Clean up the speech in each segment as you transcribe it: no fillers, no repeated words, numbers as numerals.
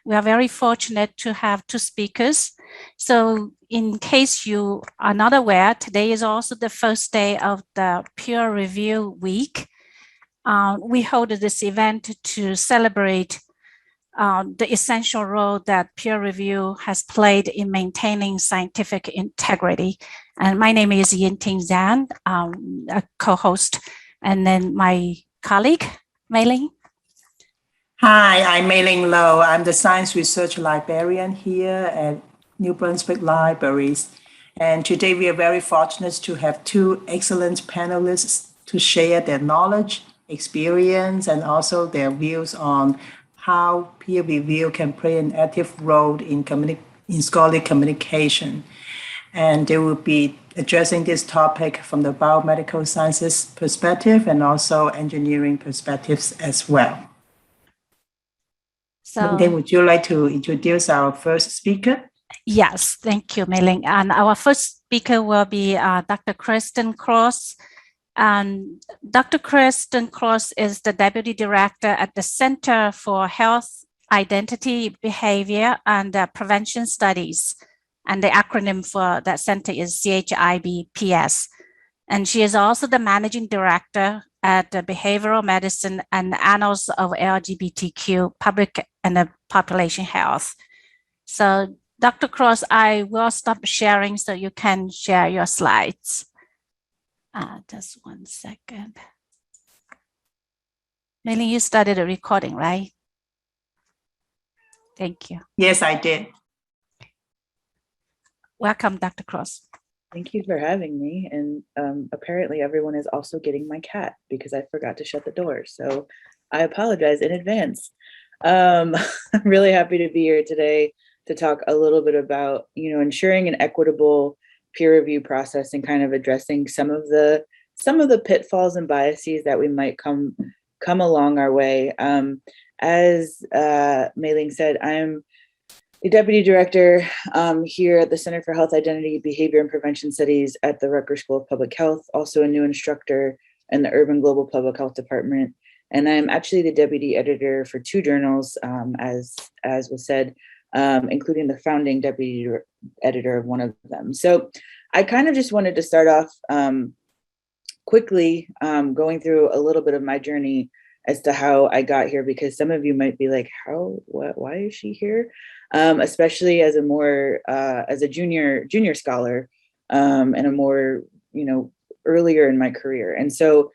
we are very fortunate to have two speakers. So in case you are not aware, today is also the first day of the peer review week. We hold this event to celebrate the essential role that peer review has played in maintaining scientific integrity. And my name is Yinting Zhang, a co-host, and then my colleague, Mei-Ling. Hi, I'm Mei-Ling Lo. I'm the science research librarian here at New Brunswick Libraries. And today we are very fortunate to have two excellent panelists to share their knowledge, experience, and also their views on how peer review can play an active role in scholarly communication. And they will be addressing this topic from the biomedical sciences perspective and also engineering perspectives as well. So, would you like to introduce our first speaker? Yes, thank you, Mei-Ling. And our first speaker will be Dr. Kristen Krause. And Dr. Kristen Krause is the Deputy Director at the Center for Health, Identity, Behavior, and Prevention Studies. And the acronym for that center is CHIBPS. And she is also the Managing Director at the Behavioral Medicine and Annals of LGBTQ Public and Population Health. So Dr. Krause, I will stop sharing so you can share your slides. Just 1 second. Mei-Ling, you started a recording, right? Thank you. Yes, I did. Welcome, Dr. Krause. Thank you for having me. And apparently everyone is also getting my cat because I forgot to shut the door. So I apologize in advance. I'm really happy to be here today to talk a little bit about, ensuring an equitable peer review process and kind of addressing some of the pitfalls and biases that we might come along our way. As Mei-Ling said, I'm the Deputy Director here at the Center for Health, Identity, Behavior, and Prevention Studies at the Rutgers School of Public Health, also a new instructor in the Urban Global Public Health Department. And I'm actually the Deputy Editor for two journals, as was said, including the founding Deputy Editor of one of them. So I kind of just wanted to start off quickly going through a little bit of my journey as to how I got here, because some of you might be like, why is she here? Especially as a junior scholar and a more, earlier in my career. And so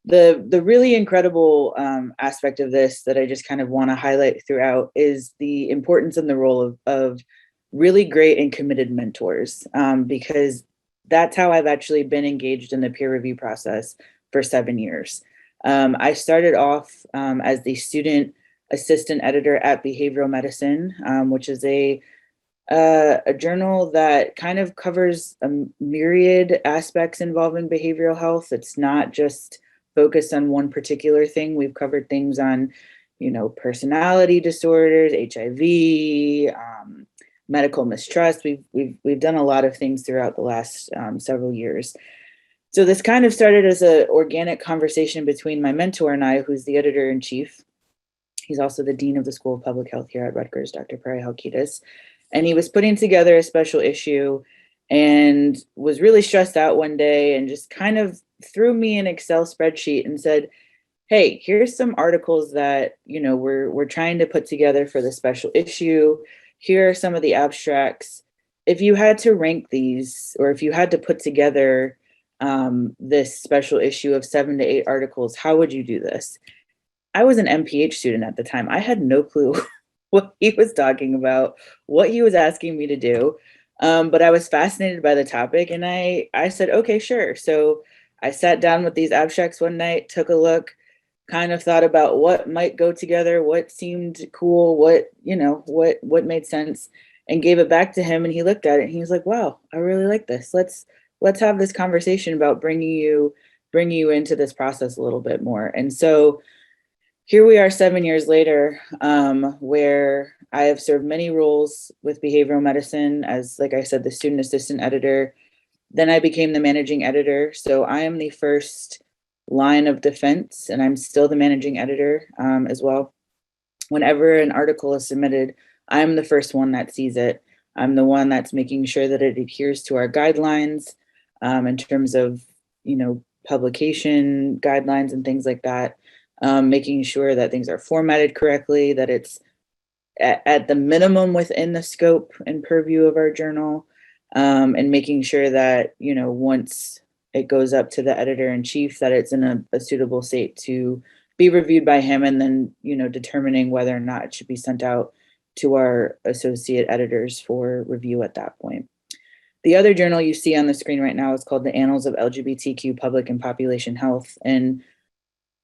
the really incredible aspect of this that I just kind of want to highlight throughout is the importance and the role of really great and committed mentors, because that's how I've actually been engaged in the peer review process for 7 years. I started off as the student assistant editor at Behavioral Medicine, which is a journal that kind of covers a myriad aspects involving behavioral health. It's not just focused on one particular thing. We've covered things on, personality disorders, HIV, medical mistrust. We've done a lot of things throughout the last several years. So this kind of started as an organic conversation between my mentor and I, who's the editor-in-chief. He's also the dean of the School of Public Health here at Rutgers, Dr. Perry Halkitis. And he was putting together a special issue and was really stressed out one day and just kind of threw me an Excel spreadsheet and said, hey, here's some articles that, we're trying to put together for the special issue. Here are some of the abstracts. If you had to rank these, or if you had to put together this special issue of 7 to 8 articles, how would you do this? I was an MPH student at the time. I had no clue what he was talking about, what he was asking me to do. But I was fascinated by the topic and I said, okay, sure. So I sat down with these abstracts one night, took a look, kind of thought about what might go together, what seemed cool, what made sense, and gave it back to him. And he looked at it and he was like, wow, I really like this. Let's have this conversation about bringing you into this process a little bit more. And so here we are 7 years later, where I have served many roles with behavioral medicine as, like I said, the student assistant editor. Then I became the managing editor. So I am the first line of defense, and I'm still the managing editor as well. Whenever an article is submitted, I'm the first one that sees it. I'm the one that's making sure that it adheres to our guidelines in terms of, publication guidelines and things like that. Making sure that things are formatted correctly, that it's at the minimum within the scope and purview of our journal, and making sure that, once it goes up to the editor in chief, that it's in a suitable state to be reviewed by him, and then, determining whether or not it should be sent out to our associate editors for review at that point. The other journal you see on the screen right now is called the Annals of LGBTQ Public and Population Health. And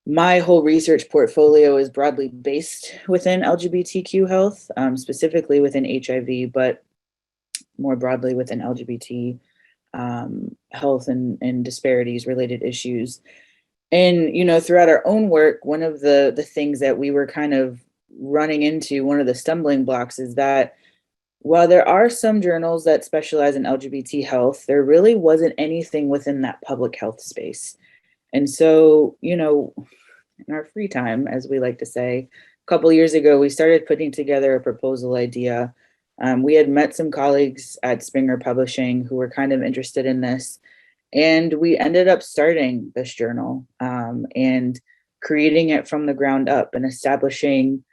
my whole research portfolio is broadly based within LGBTQ health, specifically within HIV, but more broadly within LGBT health and disparities related issues. And, throughout our own work, one of the things that we were kind of running into, one of the stumbling blocks, is that while there are some journals that specialize in LGBT health, there really wasn't anything within that public health space. And so, in our free time, as we like to say, a couple of years ago, we started putting together a proposal idea. We had met some colleagues at Springer Publishing who were kind of interested in this. And we ended up starting this journal and creating it from the ground up and establishing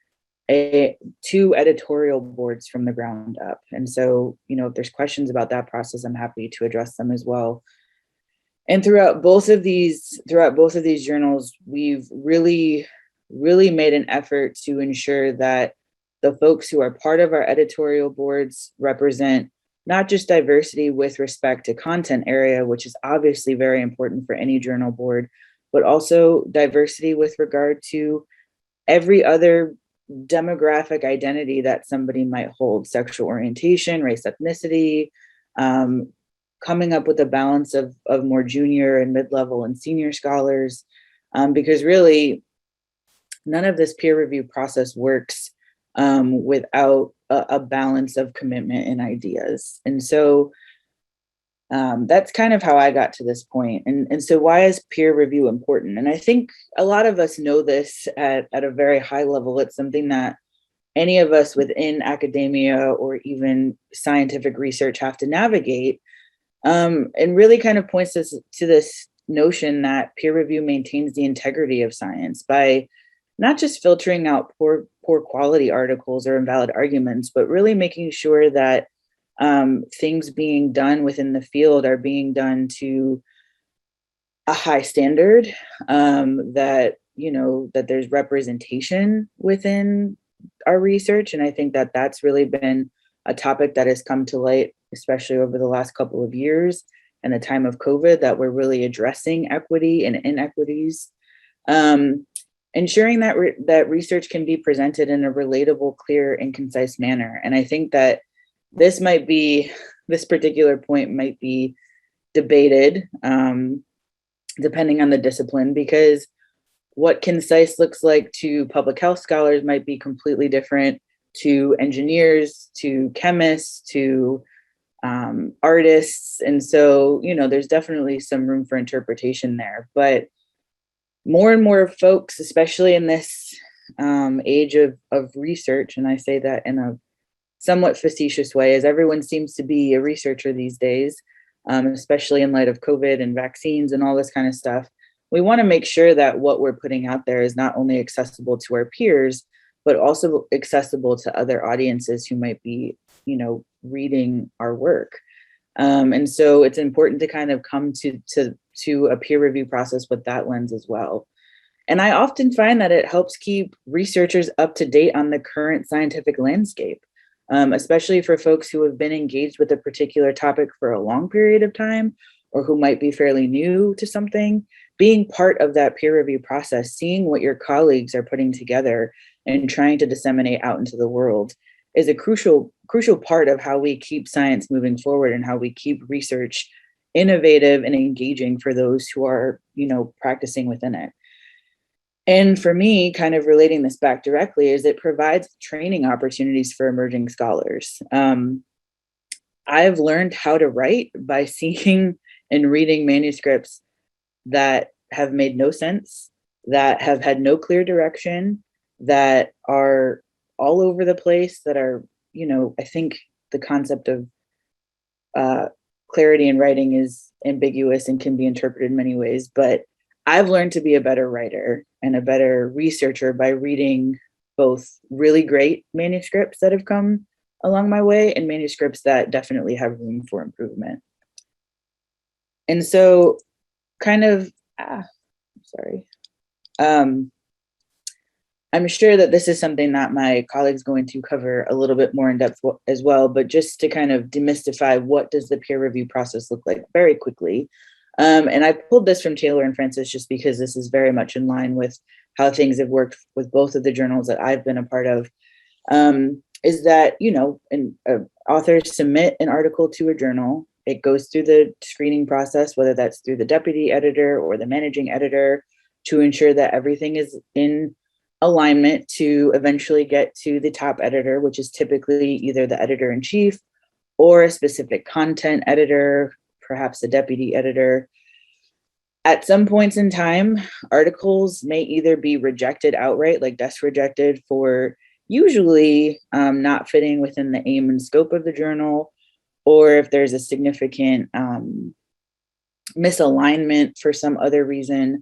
two editorial boards from the ground up. And so, if there's questions about that process, I'm happy to address them as well. And throughout both of these journals, we've really made an effort to ensure that the folks who are part of our editorial boards represent not just diversity with respect to content area, which is obviously very important for any journal board, but also diversity with regard to every other demographic identity that somebody might hold: sexual orientation, race, ethnicity, coming up with a balance of more junior and mid-level and senior scholars, because really none of this peer review process works without a balance of commitment and ideas. And so that's kind of how I got to this point. And so why is peer review important? And I think a lot of us know this at a very high level. It's something that any of us within academia or even scientific research have to navigate, and really kind of points us to this notion that peer review maintains the integrity of science by not just filtering out poor quality articles or invalid arguments, but really making sure that things being done within the field are being done to a high standard, that there's representation within our research. And I think that that's really been a topic that has come to light, especially over the last couple of years and the time of COVID, that we're really addressing equity and inequities, ensuring that that research can be presented in a relatable, clear, and concise manner. And I think that this particular point might be debated, depending on the discipline, because what concise looks like to public health scholars might be completely different to engineers, to chemists, to artists. And so, there's definitely some room for interpretation there. But more and more folks, especially in this age of research, and I say that in a somewhat facetious way, as everyone seems to be a researcher these days, especially in light of COVID and vaccines and all this kind of stuff, we want to make sure that what we're putting out there is not only accessible to our peers, but also accessible to other audiences who might be, reading our work. And so it's important to kind of come to a peer review process with that lens as well. And I often find that it helps keep researchers up to date on the current scientific landscape, especially for folks who have been engaged with a particular topic for a long period of time, or who might be fairly new to something. Being part of that peer review process, seeing what your colleagues are putting together and trying to disseminate out into the world, is a crucial part of how we keep science moving forward and how we keep research innovative and engaging for those who are, practicing within it. And for me, kind of relating this back directly, is it provides training opportunities for emerging scholars. I've learned how to write by seeing and reading manuscripts that have made no sense, that have had no clear direction, that are all over the place, that are I think the concept of clarity in writing is ambiguous and can be interpreted in many ways, but I've learned to be a better writer and a better researcher by reading both really great manuscripts that have come along my way and manuscripts that definitely have room for improvement. And so kind of, sorry. I'm sure that this is something that my colleagues going to cover a little bit more in depth as well, but just to kind of demystify what does the peer review process look like very quickly. And I pulled this from Taylor and Francis just because this is very much in line with how things have worked with both of the journals that I've been a part of, is that, authors submit an article to a journal. It goes through the screening process, whether that's through the deputy editor or the managing editor, to ensure that everything is in alignment to eventually get to the top editor, which is typically either the editor-in-chief or a specific content editor, perhaps a deputy editor. At some points in time, articles may either be rejected outright, like desk rejected, for usually not fitting within the aim and scope of the journal, or if there's a significant misalignment for some other reason.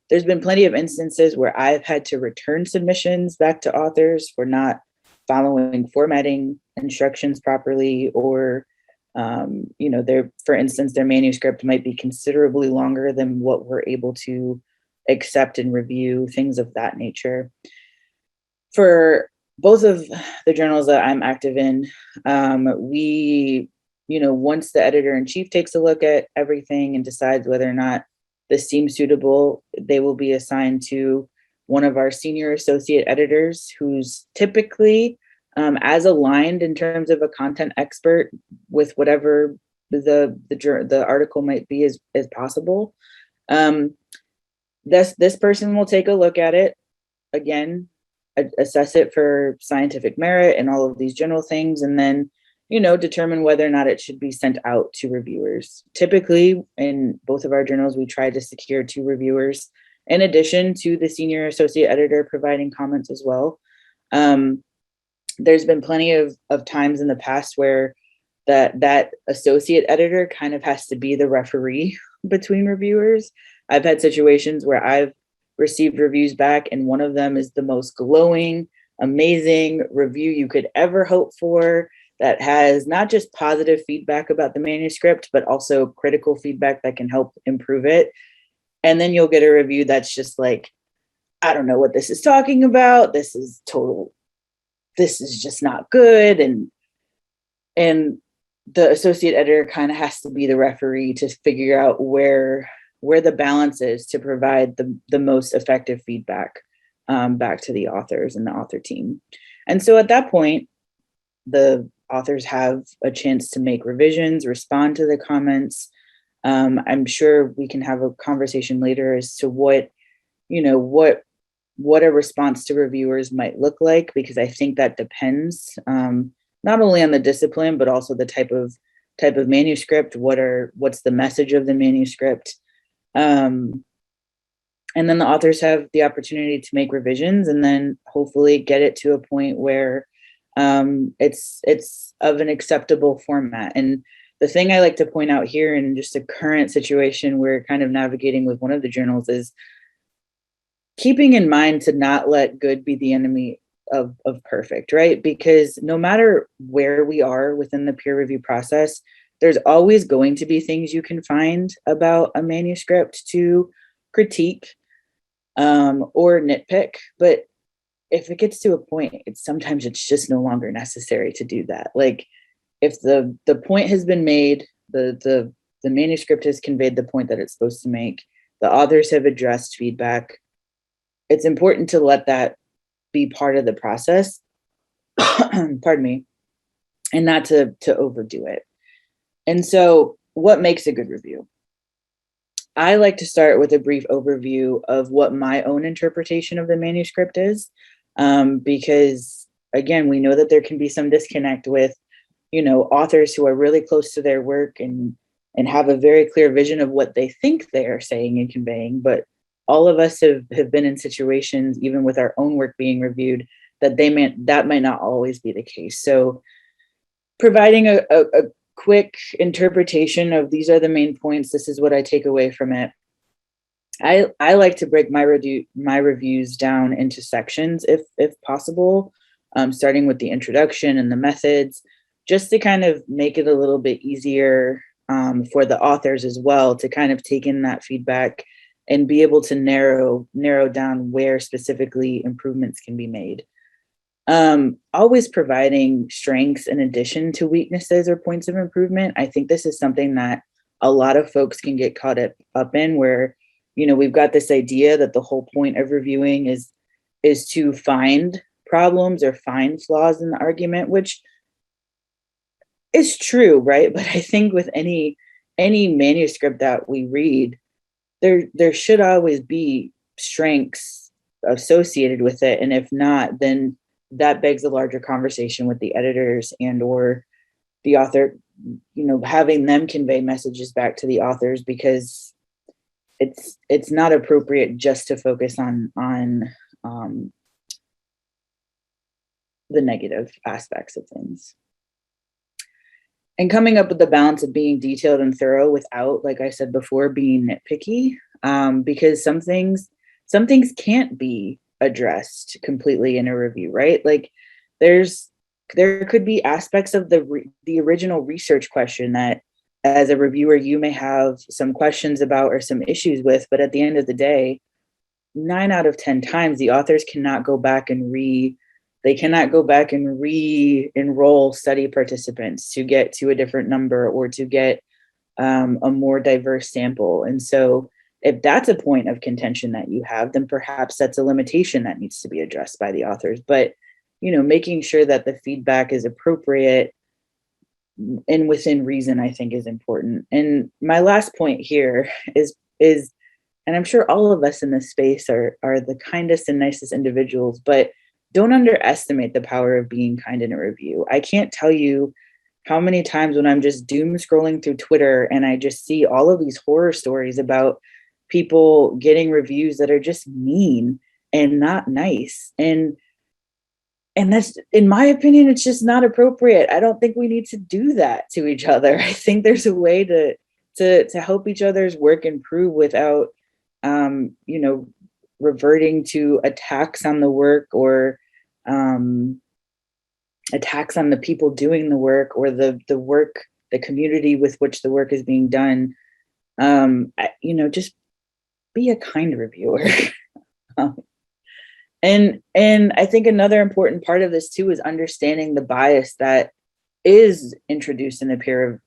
There's been plenty of instances where I've had to return submissions back to authors for not following formatting instructions properly, or, for instance, their manuscript might be considerably longer than what we're able to accept and review, things of that nature. For both of the journals that I'm active in, once the editor-in-chief takes a look at everything and decides whether or not this seems suitable, they will be assigned to one of our senior associate editors, who's typically as aligned in terms of a content expert with whatever the article might be as possible. This person will take a look at it again, assess it for scientific merit and all of these general things, and then determine whether or not it should be sent out to reviewers. Typically, in both of our journals, we try to secure 2 reviewers, in addition to the senior associate editor providing comments as well. There's been plenty of times in the past where that associate editor kind of has to be the referee between reviewers. I've had situations where I've received reviews back, and one of them is the most glowing, amazing review you could ever hope for, that has not just positive feedback about the manuscript, but also critical feedback that can help improve it. And then you'll get a review that's just like, I don't know what this is talking about. This is just not good. And the associate editor kind of has to be the referee to figure out where the balance is to provide the most effective feedback back to the authors and the author team. And so at that point, the authors have a chance to make revisions, respond to the comments. I'm sure we can have a conversation later as to what a response to reviewers might look like, because I think that depends not only on the discipline, but also the type of manuscript. What's the message of the manuscript? And then the authors have the opportunity to make revisions and then hopefully get it to a point where it's of an acceptable format. And the thing I like to point out here in just a current situation we're kind of navigating with one of the journals is keeping in mind to not let good be the enemy of perfect, right? Because no matter where we are within the peer review process, there's always going to be things you can find about a manuscript to critique or nitpick. But if it gets to a point, sometimes it's just no longer necessary to do that. Like if the point has been made, the manuscript has conveyed the point that it's supposed to make, the authors have addressed feedback, it's important to let that be part of the process, pardon me, and not to overdo it. And so what makes a good review? I like to start with a brief overview of what my own interpretation of the manuscript is, because again, we know that there can be some disconnect with, authors who are really close to their work and have a very clear vision of what they think they are saying and conveying. But all of us have been in situations, even with our own work being reviewed, that might not always be the case. So providing a quick interpretation of these are the main points, this is what I take away from it. I like to break my reviews down into sections if possible, starting with the introduction and the methods, just to kind of make it a little bit easier for the authors as well to kind of take in that feedback and be able to narrow down where specifically improvements can be made. Always providing strengths in addition to weaknesses or points of improvement. I think this is something that a lot of folks can get caught up in, where, you know, we've got this idea that the whole point of reviewing is to find problems or find flaws in the argument, which is true, right? But I think with any manuscript that we read, there should always be strengths associated with it. And if not, then that begs a larger conversation with the editors and or the author, you know, having them convey messages back to the authors, because it's not appropriate just to focus on the negative aspects of things. And coming up with the balance of being detailed and thorough without, like I said before, being nitpicky, because some things can't be addressed completely in a review, right? Like there could be aspects of the original research question that as a reviewer you may have some questions about or some issues with, but at the end of the day, 9 out of 10 times the authors cannot go back and re-enroll study participants to get to a different number or to get a more diverse sample. And so if that's a point of contention that you have, then perhaps that's a limitation that needs to be addressed by the authors. But, you know, making sure that the feedback is appropriate and within reason, I think, is important. And my last point here is, and I'm sure all of us in this space are the kindest and nicest individuals, but don't underestimate the power of being kind in a review. I can't tell you how many times when I'm just doom scrolling through Twitter and I just see all of these horror stories about people getting reviews that are just mean and not nice. And that's, in my opinion, it's just not appropriate. I don't think we need to do that to each other. I think there's a way to help each other's work improve without, you know, reverting to attacks on the work or attacks on the people doing the work or the work, the community with which the work is being done. You know, just be a kind reviewer. And I think another important part of this too is understanding the bias that is introduced in the peer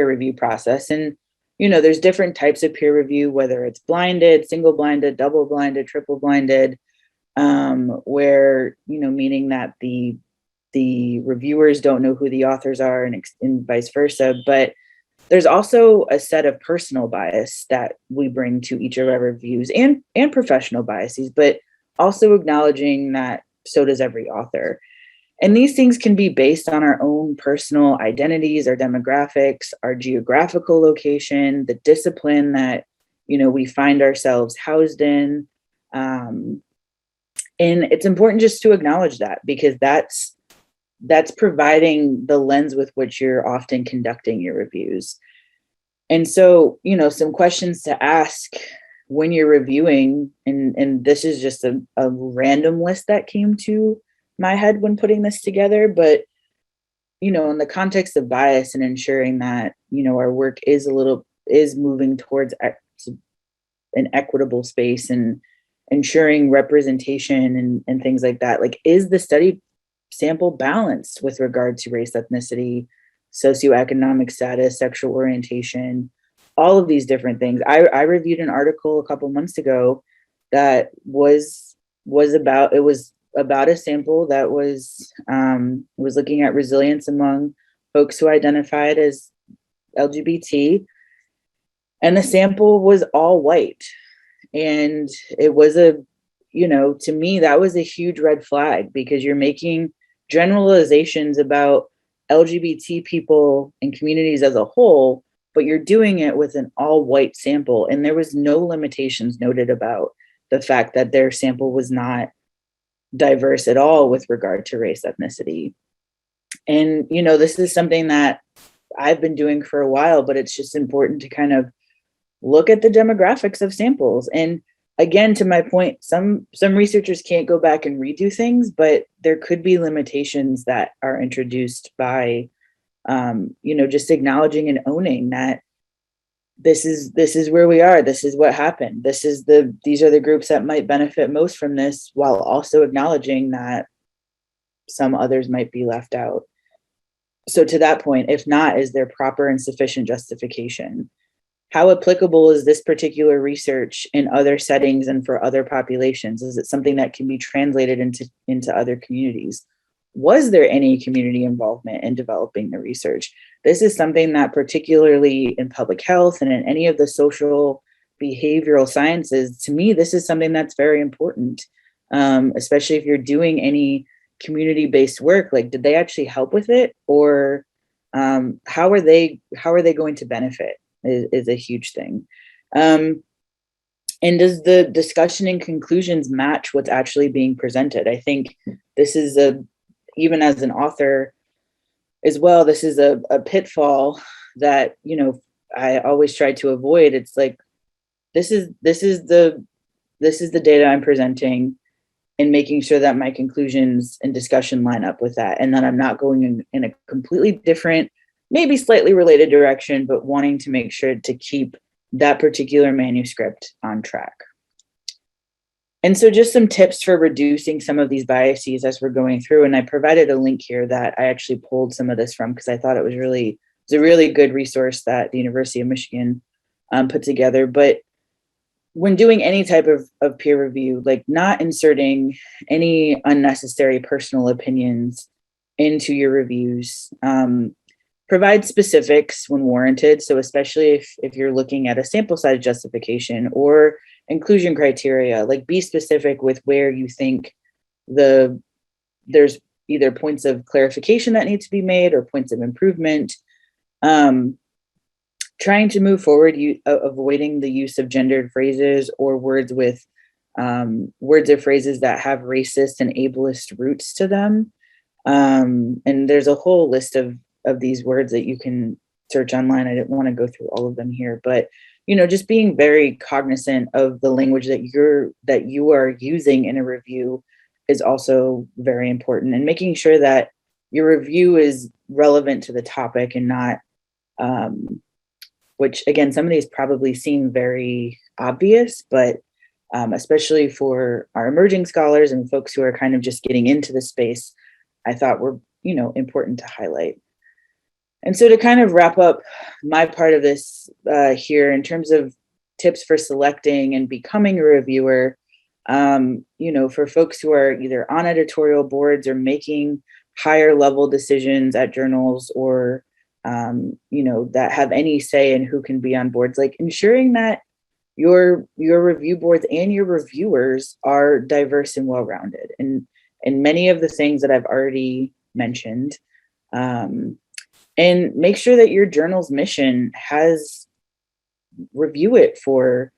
review process. And, you know, there's different types of peer review, whether it's blinded, single blinded, double blinded, triple blinded, where, you know, meaning that the reviewers don't know who the authors are and vice versa. But there's also a set of personal bias that we bring to each of our reviews and professional biases, but also acknowledging that so does every author. And these things can be based on our own personal identities, our demographics, our geographical location, the discipline that, you know, we find ourselves housed in. And it's important just to acknowledge that, because that's providing the lens with which you're often conducting your reviews. And so, you know, some questions to ask when you're reviewing, and this is just a random list that came to my head when putting this together, but, you know, in the context of bias and ensuring that, you know, our work is moving towards an equitable space and ensuring representation and things like that. Like, is the study sample balanced with regard to race, ethnicity, socioeconomic status, sexual orientation, all of these different things? I reviewed an article a couple months ago that was about a sample that was looking at resilience among folks who identified as LGBT, and the sample was all white. And it was to me, that was a huge red flag, because you're making generalizations about LGBT people and communities as a whole, but you're doing it with an all white sample. And there was no limitations noted about the fact that their sample was not diverse at all with regard to race, ethnicity. And, this is something that I've been doing for a while, but it's just important to kind of look at the demographics of samples. And again, to my point, some researchers can't go back and redo things, but there could be limitations that are introduced by, just acknowledging and owning that this is where we are. This is what happened. These are the groups that might benefit most from this, while also acknowledging that some others might be left out. So to that point, if not, is there proper and sufficient justification? How applicable is this particular research in other settings and for other populations? Is it something that can be translated into other communities? Was there any community involvement in developing the research? This is something that, particularly in public health and in any of the social behavioral sciences, to me, this is something that's very important, especially if you're doing any community-based work. Like, did they actually help with it, or how are they going to benefit is a huge thing. And does the discussion and conclusions match what's actually being presented? I think this is even as an author as well, this is a pitfall that, I always try to avoid. It's like, this is the data I'm presenting, and making sure that my conclusions and discussion line up with that. And that I'm not going in a completely different, maybe slightly related direction, but wanting to make sure to keep that particular manuscript on track. And so just some tips for reducing some of these biases as we're going through. And I provided a link here that I actually pulled some of this from, because I thought it was a really good resource that the University of Michigan put together. But when doing any type of peer review, like not inserting any unnecessary personal opinions into your reviews. Provide specifics when warranted. So especially if you're looking at a sample size justification or inclusion criteria, like be specific with where you think there's either points of clarification that need to be made or points of improvement. Trying to move forward, avoiding the use of gendered phrases or words or phrases that have racist and ableist roots to them. And there's a whole list of these words that you can search online. I didn't want to go through all of them here, but just being very cognizant of the language that you are using in a review is also very important, and making sure that your review is relevant to the topic and not, which again, some of these probably seem very obvious, but especially for our emerging scholars and folks who are kind of just getting into the space, I thought were, important to highlight. And so to kind of wrap up my part of this here in terms of tips for selecting and becoming a reviewer, for folks who are either on editorial boards or making higher level decisions at journals, or, that have any say in who can be on boards, like ensuring that your review boards and your reviewers are diverse and well-rounded, and many of the things that I've already mentioned. And make sure that your journal's mission review it for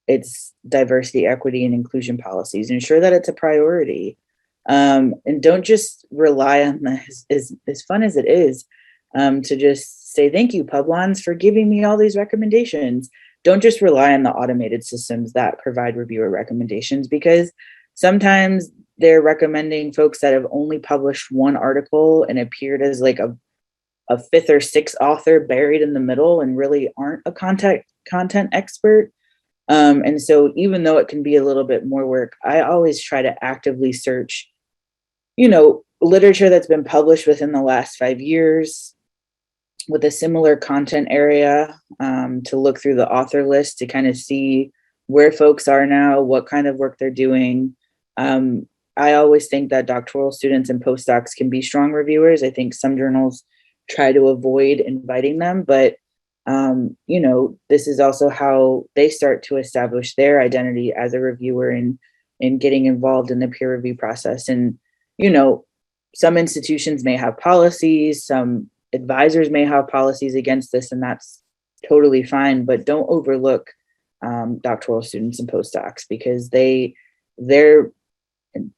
its diversity, equity, and inclusion policies. Ensure that it's a priority. And don't just rely on this, as fun as it is, to just say, thank you, Publons, for giving me all these recommendations. Don't just rely on the automated systems that provide reviewer recommendations, because sometimes they're recommending folks that have only published one article and appeared as like a fifth or sixth author buried in the middle and really aren't a content expert. And so even though it can be a little bit more work, I always try to actively search, literature that's been published within the last 5 years with a similar content area, to look through the author list to kind of see where folks are now, what kind of work they're doing. I always think that doctoral students and postdocs can be strong reviewers. I think some journals try to avoid inviting them, but this is also how they start to establish their identity as a reviewer and getting involved in the peer review process. And, some institutions may have policies, some advisors may have policies against this, and that's totally fine, but don't overlook doctoral students and postdocs, because they're and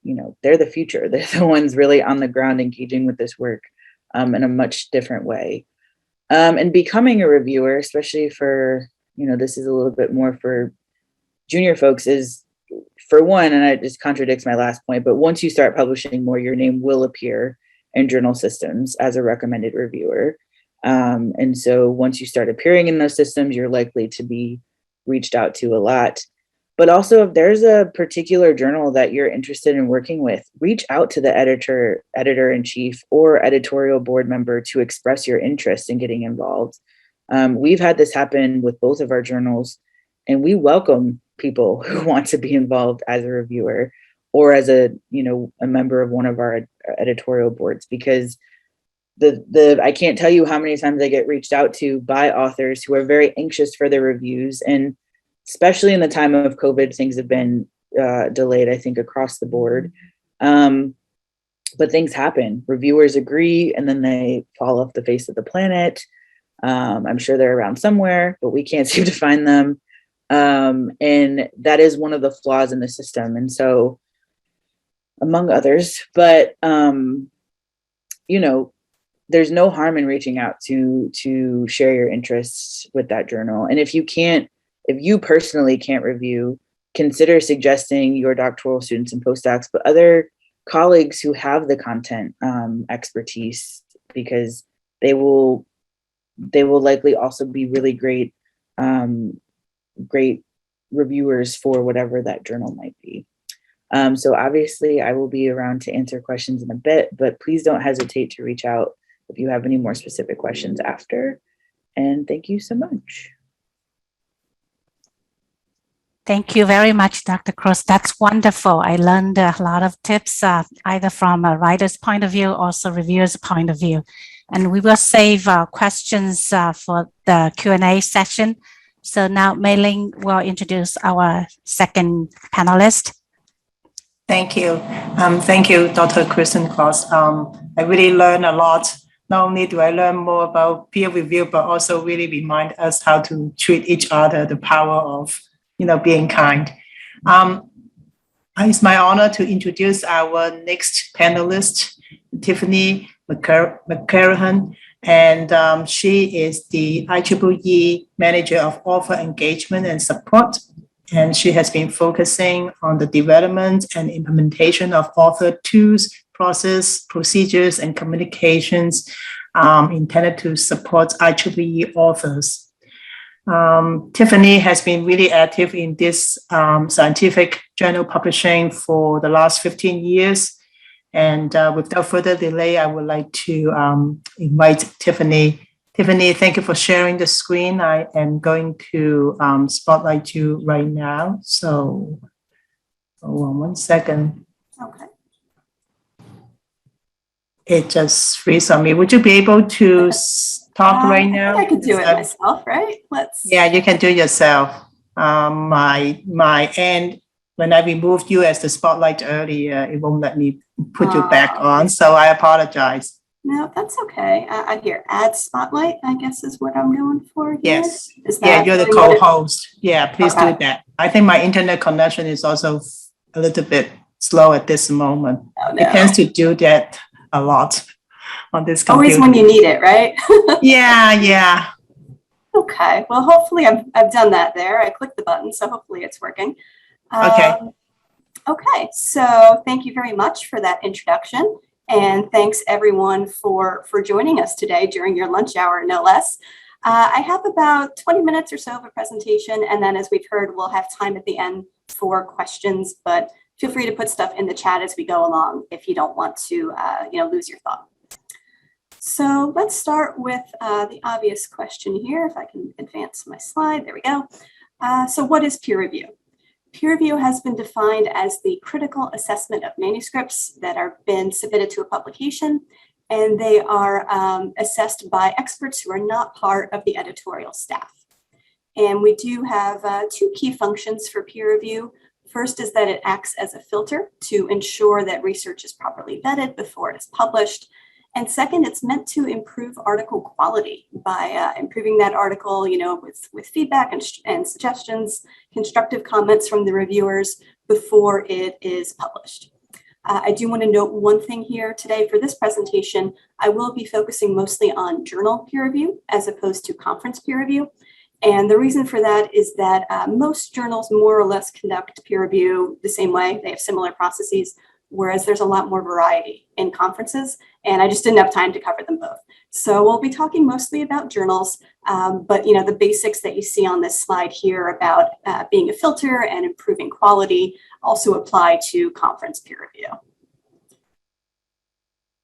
they're the future. They're the ones really on the ground engaging with this work in a much different way. And becoming a reviewer, especially for, this is a little bit more for junior folks, is, for one, and it just contradicts my last point, but once you start publishing more, your name will appear in journal systems as a recommended reviewer. And so once you start appearing in those systems, you're likely to be reached out to a lot. But also, if there's a particular journal that you're interested in working with, reach out to the editor-in-chief or editorial board member to express your interest in getting involved. We've had this happen with both of our journals, and we welcome people who want to be involved as a reviewer or as a member of one of our editorial boards, because I can't tell you how many times I get reached out to by authors who are very anxious for their reviews. And especially in the time of COVID, things have been delayed, I think, across the board. But things happen. Reviewers agree, and then they fall off the face of the planet. I'm sure they're around somewhere, but we can't seem to find them. And that is one of the flaws in the system. And so, among others, but, there's no harm in reaching out to share your interests with that journal. And if you personally can't review, consider suggesting your doctoral students and postdocs, but other colleagues who have the content expertise, because they will likely also be really great reviewers for whatever that journal might be. So obviously I will be around to answer questions in a bit, but please don't hesitate to reach out if you have any more specific questions after. And thank you so much. Thank you very much, Dr. Krause. That's wonderful. I learned a lot of tips, either from a writer's point of view, also reviewer's point of view. And we will save questions for the Q&A session. So now Mei-Ling will introduce our second panelist. Thank you. Thank you, Dr. Kristen Krause. I really learned a lot. Not only do I learn more about peer review, but also really remind us how to treat each other, the power of being kind. It's my honor to introduce our next panelist, Tiffany McKerahan, and she is the IEEE Manager of Author Engagement and Support, and she has been focusing on the development and implementation of author tools, process, procedures, and communications intended to support IEEE authors. Tiffany has been really active in this scientific journal publishing for the last 15 years. And without further delay, I would like to invite Tiffany. Tiffany, thank you for sharing the screen. I am going to spotlight you right now. So hold on one second. Okay. It just frees on me. Would you be able to talk right now? I could do it myself, right? Yeah, you can do it yourself. My end, when I removed you as the spotlight earlier, it won't let me put you back on. So I apologize. No, that's okay. I hear add spotlight, I guess is what I'm doing for here. Yes. Is that Yeah, you're the co-host. Yeah, please do that. I think my internet connection is also a little bit slow at this moment. Oh, no. It tends to do that a lot on this computer. Always when you need it, right? Yeah. Okay. Well, hopefully I've done that there. I clicked the button, so hopefully it's working. Okay. Okay. So thank you very much for that introduction. And thanks everyone for joining us today during your lunch hour, no less. I have about 20 minutes or so of a presentation. And then as we've heard, we'll have time at the end for questions, but feel free to put stuff in the chat as we go along if you don't want to lose your thought. So let's start with the obvious question here. If I can advance my slide, there we go. So what is peer review? Peer review has been defined as the critical assessment of manuscripts that are been submitted to a publication, and they are assessed by experts who are not part of the editorial staff. And we do have two key functions for peer review. First is that it acts as a filter to ensure that research is properly vetted before it is published. And second, it's meant to improve article quality by improving that article, with feedback and suggestions, constructive comments from the reviewers before it is published. I do want to note one thing here today for this presentation. I will be focusing mostly on journal peer review as opposed to conference peer review. And the reason for that is that most journals more or less conduct peer review the same way. They have similar processes, whereas there's a lot more variety in conferences, and I just didn't have time to cover them both. So we'll be talking mostly about journals, but the basics that you see on this slide here about being a filter and improving quality also apply to conference peer review.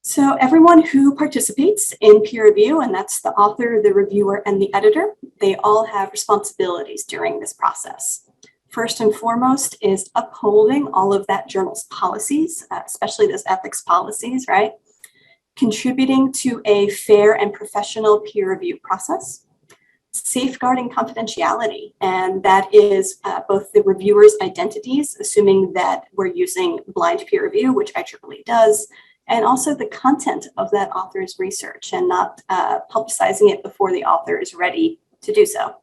So everyone who participates in peer review, and that's the author, the reviewer, and the editor, they all have responsibilities during this process. First and foremost is upholding all of that journal's policies, especially those ethics policies, right? Contributing to a fair and professional peer review process. Safeguarding confidentiality, and that is both the reviewers' identities, assuming that we're using blind peer review, which IEEE does, and also the content of that author's research and not publicizing it before the author is ready to do so.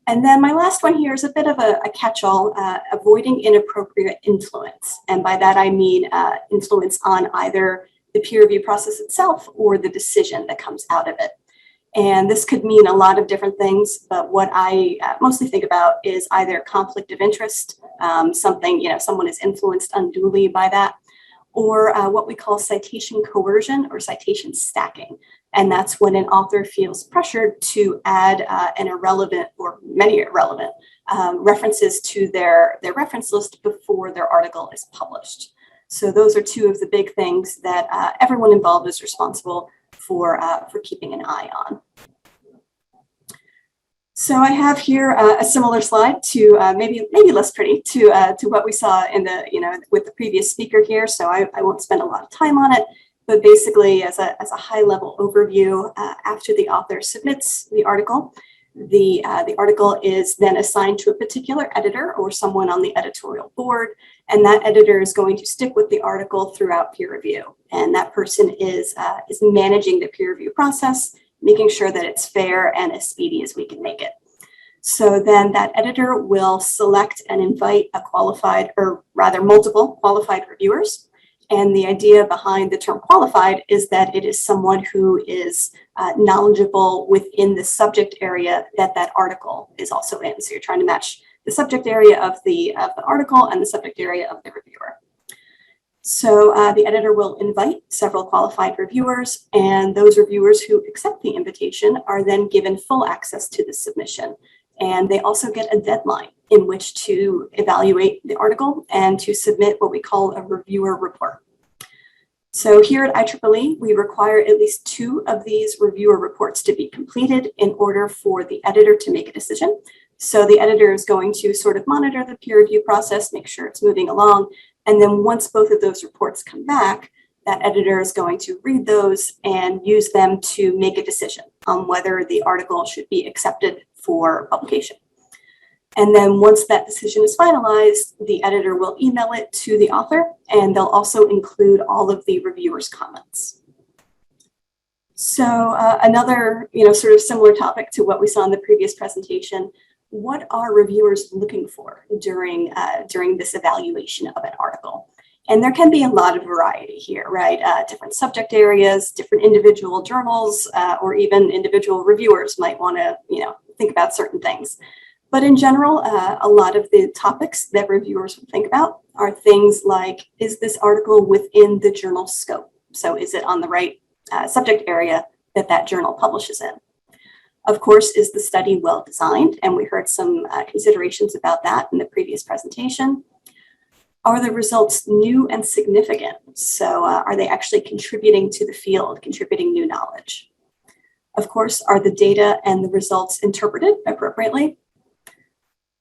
And then my last one here is a bit of a catch-all, avoiding inappropriate influence. And by that, I mean influence on either the peer review process itself or the decision that comes out of it. And this could mean a lot of different things, but what I mostly think about is either conflict of interest, someone is influenced unduly by that, or what we call citation coercion or citation stacking. And that's when an author feels pressured to add an irrelevant or many irrelevant references to their reference list before their article is published. So those are two of the big things that everyone involved is responsible for keeping an eye on. So I have here a similar slide to maybe less pretty to what we saw in the with the previous speaker here. So I won't spend a lot of time on it, but basically as a high level overview, after the author submits the article is then assigned to a particular editor or someone on the editorial board, and that editor is going to stick with the article throughout peer review. And that person is managing the peer review process, making sure that it's fair and as speedy as we can make it. So then that editor will select and invite a qualified, or rather multiple qualified reviewers. And the idea behind the term qualified is that it is someone who is knowledgeable within the subject area that that article is also in. So you're trying to match the subject area of the article and the subject area of the reviewer. So the editor will invite several qualified reviewers, and those reviewers who accept the invitation are then given full access to the submission. And they also get a deadline in which to evaluate the article and to submit what we call a reviewer report. So here at IEEE, we require at least 2 of these reviewer reports to be completed in order for the editor to make a decision. So the editor is going to sort of monitor the peer review process, make sure it's moving along. And then once both of those reports come back, that editor is going to read those and use them to make a decision on whether the article should be accepted for publication. And then once that decision is finalized, the editor will email it to the author, and they'll also include all of the reviewer's comments. So another, sort of similar topic to what we saw in the previous presentation, what are reviewers looking for during this evaluation of an article? And there can be a lot of variety here, right? Different subject areas, different individual journals, or even individual reviewers might want to, think about certain things. But in general, a lot of the topics that reviewers will think about are things like, is this article within the journal scope? So is it on the right subject area that that journal publishes in? Of course, is the study well designed? And we heard some considerations about that in the previous presentation. Are the results new and significant? So are they actually contributing to the field, contributing new knowledge? Of course, are the data and the results interpreted appropriately?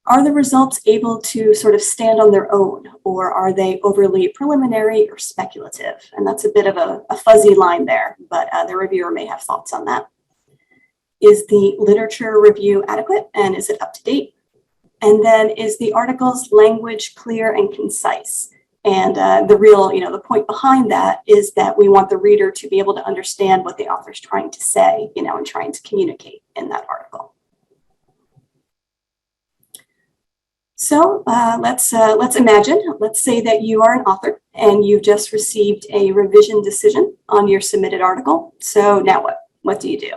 Are the results able to sort of stand on their own, or are they overly preliminary or speculative? And that's a bit of a fuzzy line there, but the reviewer may have thoughts on that. Is the literature review adequate, and is it up to date? And then is the article's language clear and concise? And the point behind that is that we want the reader to be able to understand what the author's trying to say, and trying to communicate in that article. So let's imagine, let's say that you are an author and you've just received a revision decision on your submitted article. So now what? What do you do?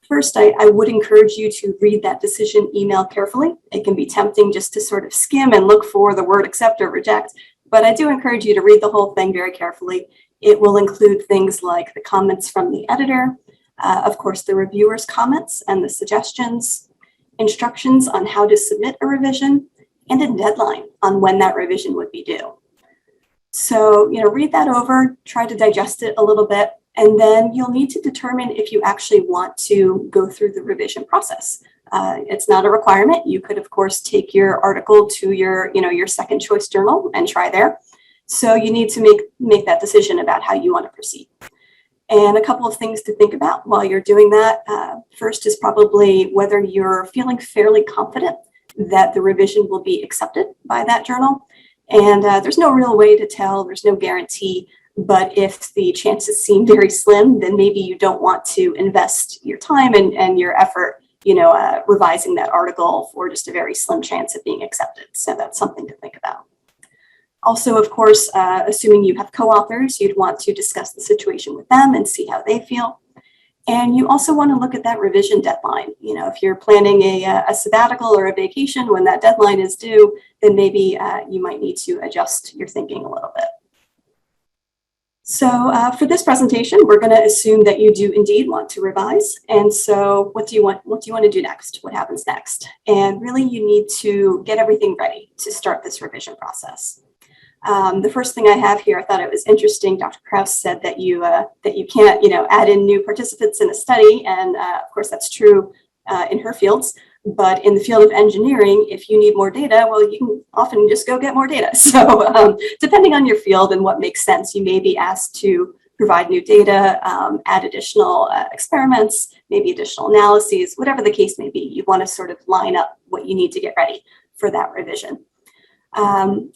First, I would encourage you to read that decision email carefully. It can be tempting just to sort of skim and look for the word accept or reject, but I do encourage you to read the whole thing very carefully. It will include things like the comments from the editor, of course, the reviewer's comments and the suggestions, instructions on how to submit a revision, and a deadline on when that revision would be due. So, read that over, try to digest it a little bit, and then you'll need to determine if you actually want to go through the revision process. It's not a requirement. You could, of course, take your article to your second choice journal and try there. So you need to make that decision about how you want to proceed. And a couple of things to think about while you're doing that. First is probably whether you're feeling fairly confident that the revision will be accepted by that journal. And there's no real way to tell, there's no guarantee, but if the chances seem very slim, then maybe you don't want to invest your time and your effort, revising that article for just a very slim chance of being accepted. So that's something to think about. Also, of course, assuming you have co-authors, you'd want to discuss the situation with them and see how they feel. And you also want to look at that revision deadline. If you're planning a sabbatical or a vacation when that deadline is due, then maybe you might need to adjust your thinking a little bit. So for this presentation, we're going to assume that you do indeed want to revise. And so what do you want to do next? What happens next? And really, you need to get everything ready to start this revision process. The first thing I have here, I thought it was interesting. Dr. Krause said that you can't, add in new participants in a study, and of course that's true in her fields. But in the field of engineering, if you need more data, well, you can often just go get more data. So depending on your field and what makes sense, you may be asked to provide new data, add additional experiments, maybe additional analyses, whatever the case may be. You want to sort of line up what you need to get ready for that revision.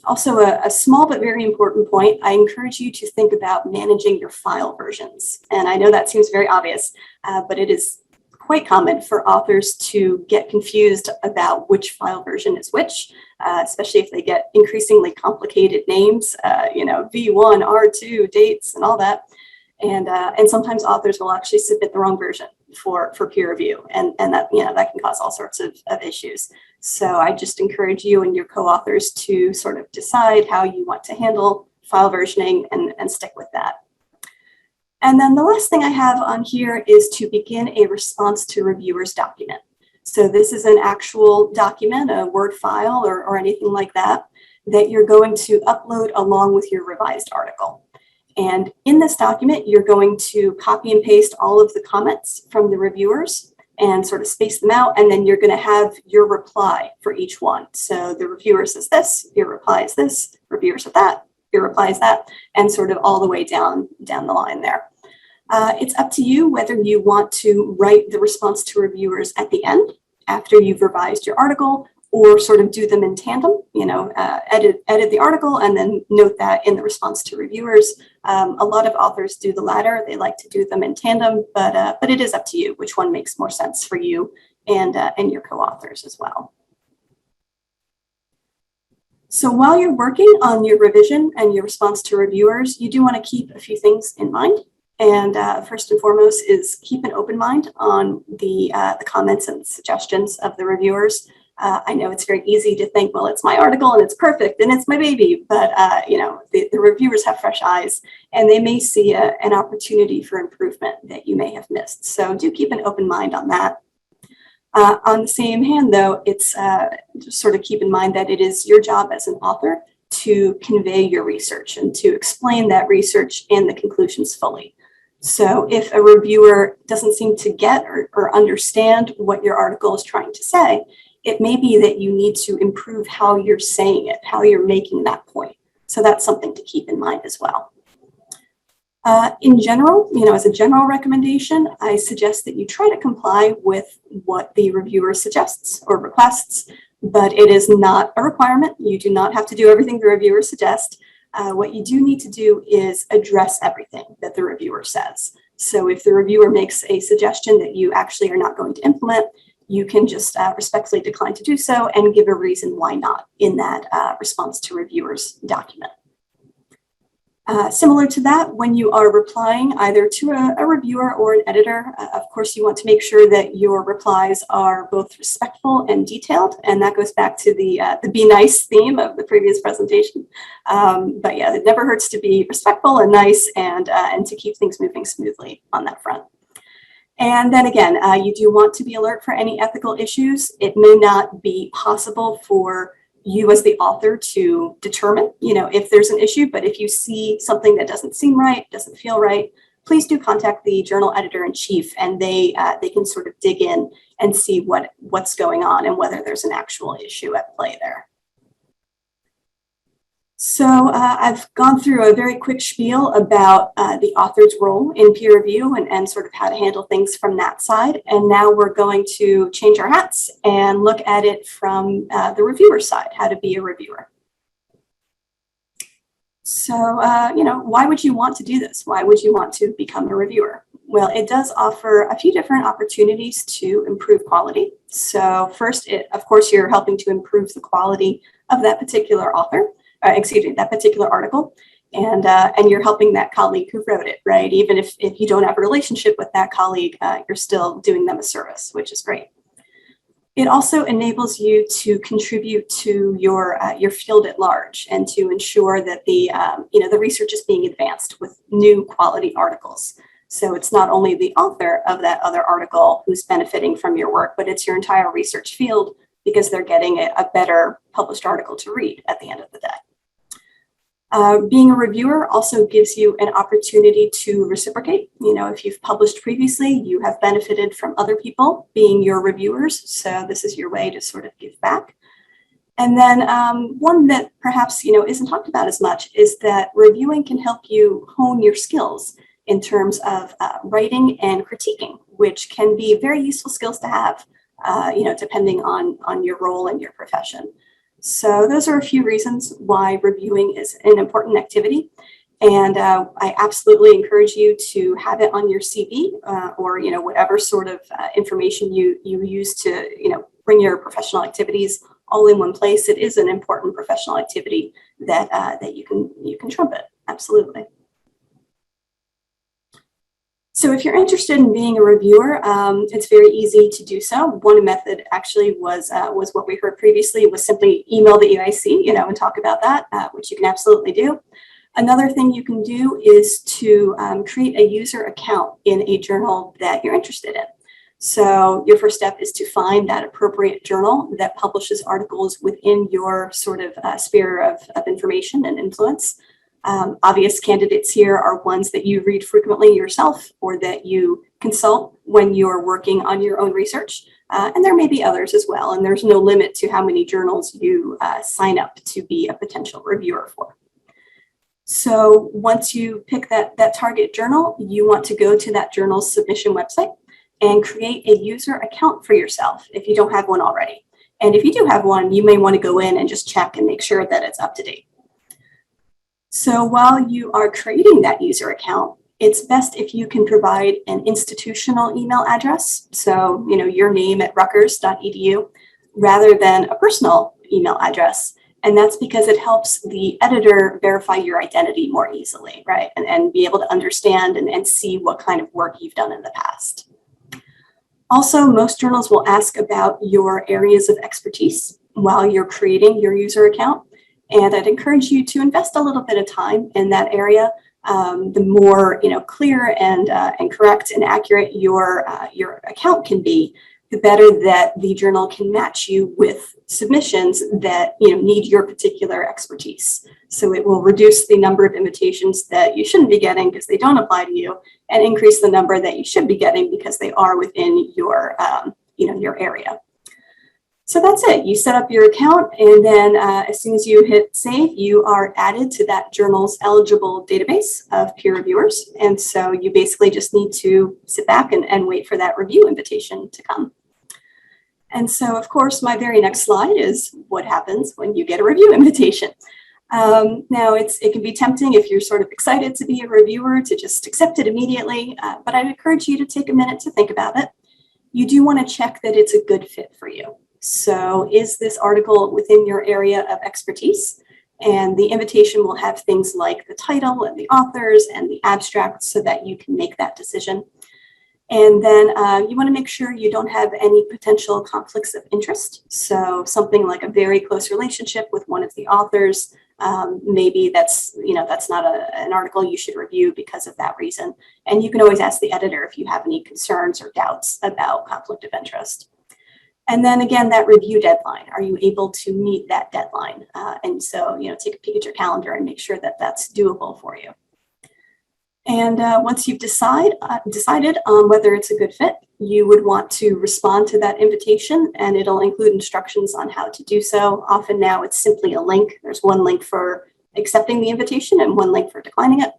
Also, a small but very important point, I encourage you to think about managing your file versions. And I know that seems very obvious, but it is quite common for authors to get confused about which file version is which, especially if they get increasingly complicated names, V1, R2, dates, and all that. And sometimes authors will actually submit the wrong version for peer review, and that that can cause all sorts of issues. So I just encourage you and your co-authors to sort of decide how you want to handle file versioning and stick with that. And then the last thing I have on here is to begin a response to reviewers document. So this is an actual document, a Word file or anything like that you're going to upload along with your revised article. And in this document, you're going to copy and paste all of the comments from the reviewers and sort of space them out. And then you're going to have your reply for each one. So the reviewer says this, your reply is this, reviewer said that, your reply is that, and sort of all the way down the line there. It's up to you whether you want to write the response to reviewers at the end after you've revised your article, or sort of do them in tandem, edit the article and then note that in the response to reviewers. A lot of authors do the latter. They like to do them in tandem, but it is up to you which one makes more sense for you and your co-authors as well. So while you're working on your revision and your response to reviewers, you do want to keep a few things in mind. And first and foremost is keep an open mind on the comments and suggestions of the reviewers. I know it's very easy to think, well, it's my article and it's perfect and it's my baby, but the reviewers have fresh eyes and they may see an opportunity for improvement that you may have missed. So do keep an open mind on that. On the same hand, though, it's just sort of keep in mind that it is your job as an author to convey your research and to explain that research and the conclusions fully. So if a reviewer doesn't seem to get or understand what your article is trying to say, it may be that you need to improve how you're saying it, how you're making that point. So that's something to keep in mind as well. In general, as a general recommendation, I suggest that you try to comply with what the reviewer suggests or requests, but it is not a requirement. You do not have to do everything the reviewer suggests. What you do need to do is address everything that the reviewer says. So if the reviewer makes a suggestion that you actually are not going to implement, you can just respectfully decline to do so and give a reason why not in that response to reviewers document. Similar to that, when you are replying either to a reviewer or an editor, of course, you want to make sure that your replies are both respectful and detailed. And that goes back to the be nice theme of the previous presentation. But yeah, it never hurts to be respectful and nice and to keep things moving smoothly on that front. And then again, you do want to be alert for any ethical issues. It may not be possible for you as the author to determine, if there's an issue, but if you see something that doesn't seem right, doesn't feel right, please do contact the journal editor-in-chief, and they can sort of dig in and see what's going on and whether there's an actual issue at play there. So I've gone through a very quick spiel about the author's role in peer review and sort of how to handle things from that side. And now we're going to change our hats and look at it from the reviewer side, how to be a reviewer. So, why would you want to do this? Why would you want to become a reviewer? Well, it does offer a few different opportunities to improve quality. So first, of course, you're helping to improve the quality of that particular author. That particular article, and you're helping that colleague who wrote it, right? Even if you don't have a relationship with that colleague, you're still doing them a service, which is great. It also enables you to contribute to your field at large and to ensure that the research is being advanced with new quality articles. So it's not only the author of that other article who's benefiting from your work, but it's your entire research field, because they're getting a better published article to read at the end of the day. Being a reviewer also gives you an opportunity to reciprocate. If you've published previously, you have benefited from other people being your reviewers. So this is your way to sort of give back. And then one that perhaps, isn't talked about as much is that reviewing can help you hone your skills in terms of writing and critiquing, which can be very useful skills to have, depending on your role and your profession. So those are a few reasons why reviewing is an important activity. And I absolutely encourage you to have it on your CV or, whatever sort of information you use to, bring your professional activities all in one place. It is an important professional activity that you can trumpet. Absolutely. So if you're interested in being a reviewer, it's very easy to do so. One method actually was what we heard previously, was simply email the EIC, and talk about that, which you can absolutely do. Another thing you can do is to create a user account in a journal that you're interested in. So your first step is to find that appropriate journal that publishes articles within your sort of sphere of information and influence. Obvious candidates here are ones that you read frequently yourself or that you consult when you're working on your own research. And there may be others as well. And there's no limit to how many journals you sign up to be a potential reviewer for. So once you pick that target journal, you want to go to that journal's submission website and create a user account for yourself if you don't have one already. And if you do have one, you may want to go in and just check and make sure that it's up to date. So while you are creating that user account, it's best if you can provide an institutional email address. So, your name at rutgers.edu rather than a personal email address. And that's because it helps the editor verify your identity more easily, right? And be able to understand and see what kind of work you've done in the past. Also, most journals will ask about your areas of expertise while you're creating your user account. And I'd encourage you to invest a little bit of time in that area. The more clear and correct and accurate your account can be, the better that the journal can match you with submissions that need your particular expertise. So it will reduce the number of invitations that you shouldn't be getting because they don't apply to you, and increase the number that you should be getting because they are within your your area. So that's it. You set up your account, and then as soon as you hit save, you are added to that journal's eligible database of peer reviewers. And so you basically just need to sit back and wait for that review invitation to come. And so, of course, my very next slide is what happens when you get a review invitation. Now, it can be tempting if you're sort of excited to be a reviewer to just accept it immediately, but I'd encourage you to take a minute to think about it. you do want to check that it's a good fit for you. So is this article within your area of expertise? And the invitation will have things like the title and the authors and the abstract so that you can make that decision. And then you want to make sure you don't have any potential conflicts of interest. So something like a very close relationship with one of the authors, maybe that's not an article you should review because of that reason. And you can always ask the editor if you have any concerns or doubts about conflict of interest. And then again, that review deadline, are you able to meet that deadline? And so, take a peek at your calendar and make sure that that's doable for you. And once you've decided on whether it's a good fit, you would want to respond to that invitation, and it'll include instructions on how to do so. Often now it's simply a link. There's one link for accepting the invitation and one link for declining it.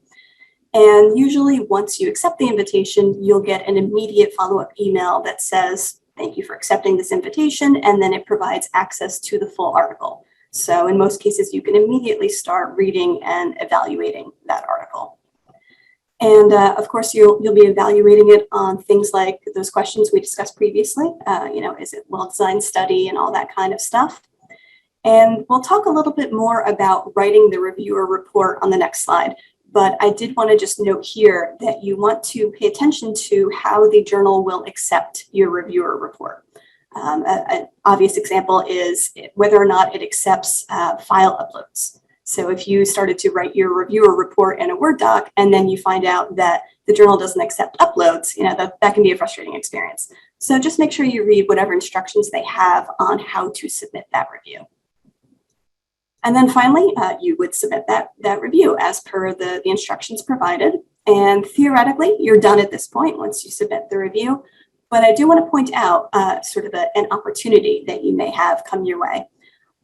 And usually once you accept the invitation, you'll get an immediate follow-up email that says, thank you for accepting this invitation, and then it provides access to the full article. So in most cases, you can immediately start reading and evaluating that article. And of course, you'll be evaluating it on things like those questions we discussed previously. Is it well-designed study and all that kind of stuff? And we'll talk a little bit more about writing the reviewer report on the next slide. But I did want to just note here that you want to pay attention to how the journal will accept your reviewer report. An obvious example is whether or not it accepts file uploads. So if you started to write your reviewer report in a Word doc and then you find out that the journal doesn't accept uploads, that can be a frustrating experience. So just make sure you read whatever instructions they have on how to submit that review. And then finally, you would submit that review as per the instructions provided. And theoretically, you're done at this point once you submit the review. But I do want to point out sort of an opportunity that you may have come your way.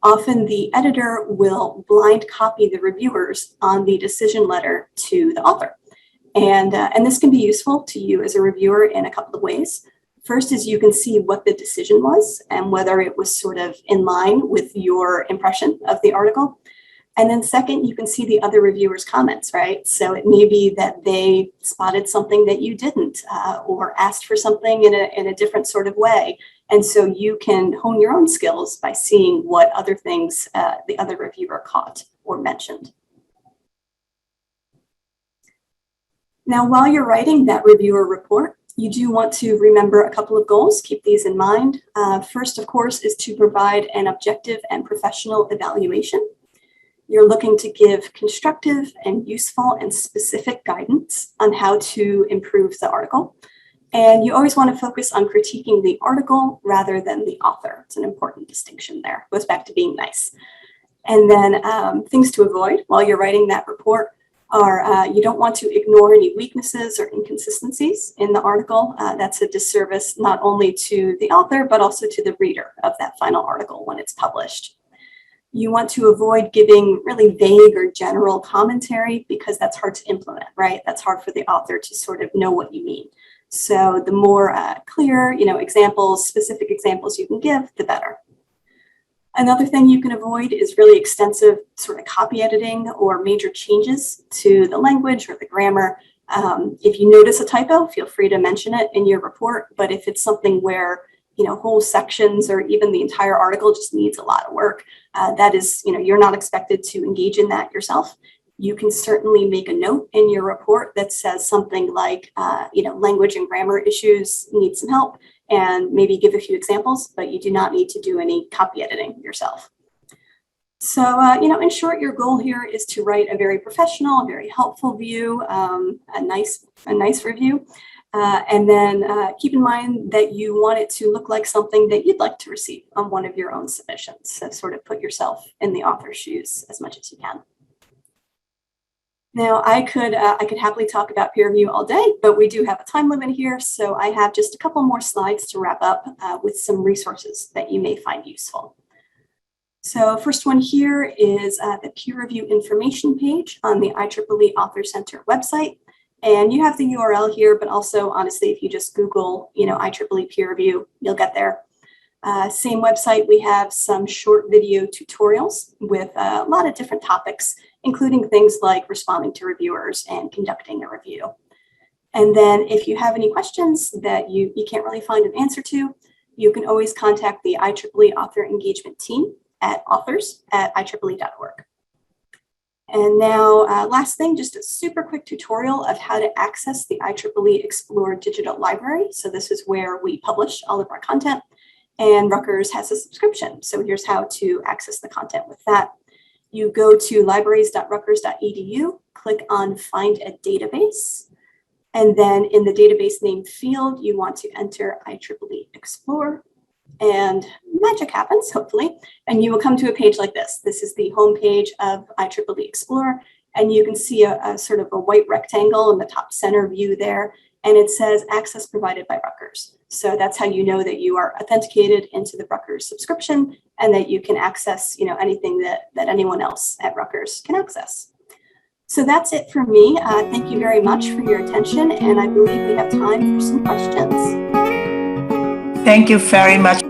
Often the editor will blind copy the reviewers on the decision letter to the author. And this can be useful to you as a reviewer in a couple of ways. First is you can see what the decision was and whether it was sort of in line with your impression of the article. And then second, you can see the other reviewers' comments, right? So it may be that they spotted something that you didn't or asked for something in a different sort of way. And so you can hone your own skills by seeing what other things the other reviewer caught or mentioned. Now, while you're writing that reviewer report, you do want to remember a couple of goals. Keep these in mind. First, of course, is to provide an objective and professional evaluation. You're looking to give constructive and useful and specific guidance on how to improve the article. And you always want to focus on critiquing the article rather than the author. It's an important distinction there. It goes back to being nice. And then things to avoid while you're writing that report are you don't want to ignore any weaknesses or inconsistencies in the article. That's a disservice not only to the author, but also to the reader of that final article when it's published. You want to avoid giving really vague or general commentary because that's hard to implement, right? That's hard for the author to sort of know what you mean. So the more clear, examples, specific examples you can give, the better. Another thing you can avoid is really extensive sort of copy editing or major changes to the language or the grammar. If you notice a typo, feel free to mention it in your report. But if it's something where whole sections or even the entire article just needs a lot of work, that is, you're not expected to engage in that yourself. You can certainly make a note in your report that says something like, language and grammar issues need some help, and maybe give a few examples, but you do not need to do any copy editing yourself. So, in short, your goal here is to write a very professional, very helpful view, a nice review. And then keep in mind that you want it to look like something that you'd like to receive on one of your own submissions. So sort of put yourself in the author's shoes as much as you can. Now, I could happily talk about peer review all day, but we do have a time limit here. So I have just a couple more slides to wrap up with some resources that you may find useful. So first one here is the peer review information page on the IEEE Author Center website. And you have the URL here, but also honestly, if you just Google, IEEE peer review, you'll get there. Same website, we have some short video tutorials with a lot of different topics, including things like responding to reviewers and conducting a review. And then if you have any questions that you can't really find an answer to, you can always contact the IEEE Author Engagement Team at authors@ieee.org. And now, last thing, just a super quick tutorial of how to access the IEEE Explore Digital Library. So this is where we publish all of our content, and Rutgers has a subscription. So here's how to access the content with that. You go to libraries.rutgers.edu, click on Find a Database, and then in the database name field, you want to enter IEEE Explore, and magic happens, hopefully, and you will come to a page like this. This is the home page of IEEE Explore, and you can see a sort of a white rectangle in the top center view there, and it says access provided by Rutgers. So that's how you know that you are authenticated into the Rutgers subscription and that you can access, anything that anyone else at Rutgers can access. So that's it for me. Thank you very much for your attention, and I believe we have time for some questions. Thank you very much.